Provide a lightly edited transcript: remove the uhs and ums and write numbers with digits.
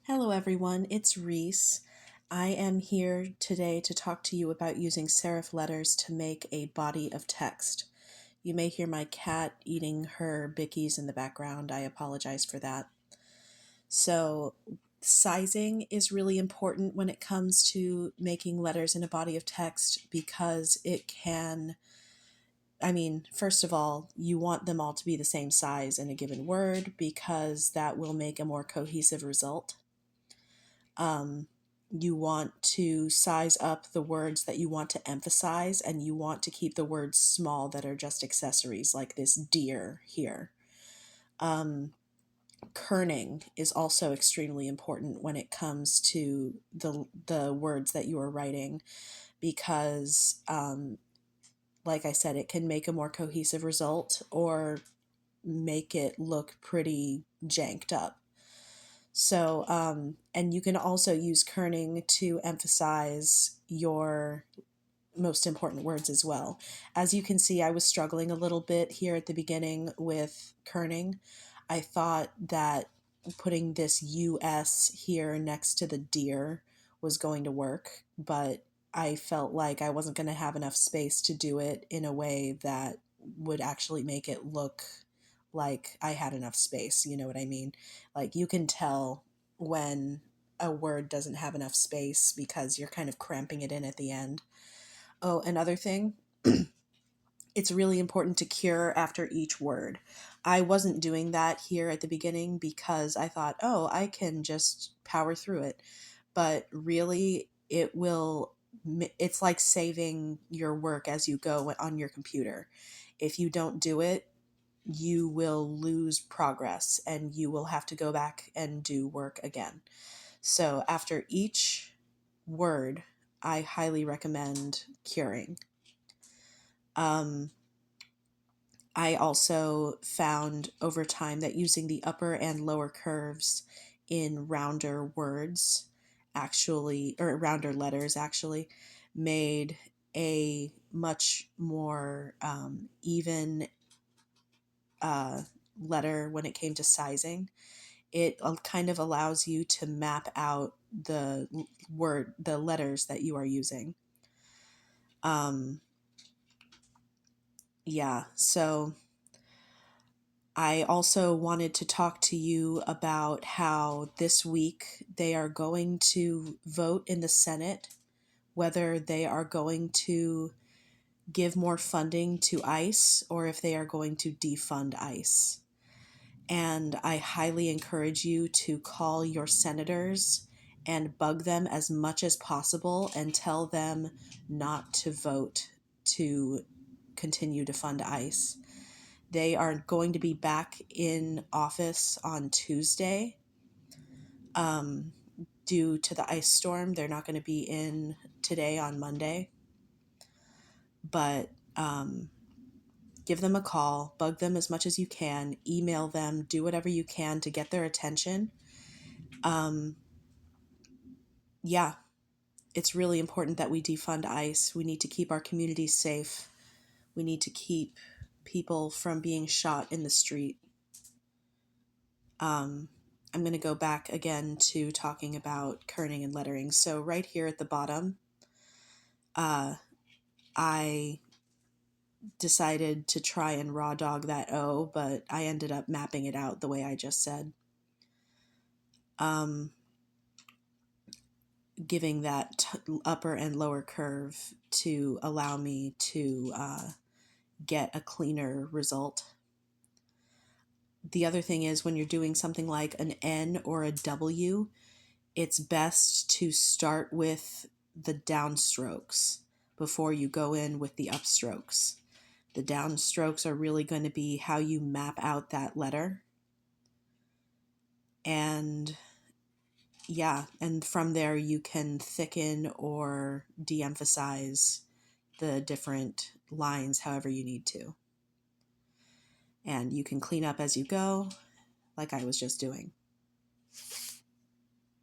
Hello everyone, it's Reese. I am here today to talk to you about using serif letters to make a body of text. You may hear my cat eating her bickies in the background. I apologize for that. So, sizing is really important when it comes to making letters in a body of text because it can, first of all, you want them all to be the same size in a given word because that will make a more cohesive result. Um, you want to size up the words that you want to emphasize, and you want to keep the words small that are just accessories, like this deer here. Um, Kerning is also extremely important when it comes to the words that you are writing because, like I said, it can make a more cohesive result or make it look pretty janked up. So, and you can also use kerning to emphasize your most important words as well. As you can see, I was struggling a little bit here at the beginning with kerning. I thought that putting this US here next to the deer was going to work, but I felt like I wasn't going to have enough space to do it in a way that would actually make it look like I had enough space. You know what I mean? Like you can tell when a word doesn't have enough space because you're kind of cramping it in at the end. Oh, another thing, it's really important to cure after each word. I wasn't doing that here at the beginning because I thought, oh, I can just power through it. But really, it's like saving your work as you go on your computer. If you don't do it, you will lose progress and you will have to go back and do work again. So after each word, I highly recommend curing. Um, I also found over time that using the upper and lower curves in rounder words or rounder letters actually, made a much more even letter when it came to sizing. It kind of allows you to map out the letters that you are using. Um, yeah, so I also wanted to talk to you about how this week they are going to vote in the Senate whether they are going to give more funding to ICE or if they are going to defund ICE. And I highly encourage you to call your senators and bug them as much as possible and tell them not to vote to continue to fund ICE. They are going to be back in office on Tuesday. Due to the ice storm, they're not going to be in today on Monday. But give them a call, bug them as much as you can, email them, do whatever you can to get their attention. Yeah, it's really important that we defund ICE. We need to keep our communities safe. We need to keep people from being shot in the street. I'm going to go back again to talking about kerning and lettering. So right here at the bottom, I decided to try and raw dog that O, but I ended up mapping it out the way I just said. Giving that upper and lower curve to allow me to get a cleaner result. The other thing is when you're doing something like an N or a W, it's best to start with the downstrokes before you go in with the upstrokes. The downstrokes are really going to be how you map out that letter. And yeah, and from there you can thicken or de-emphasize the different lines however you need to. And you can clean up as you go, like I was just doing.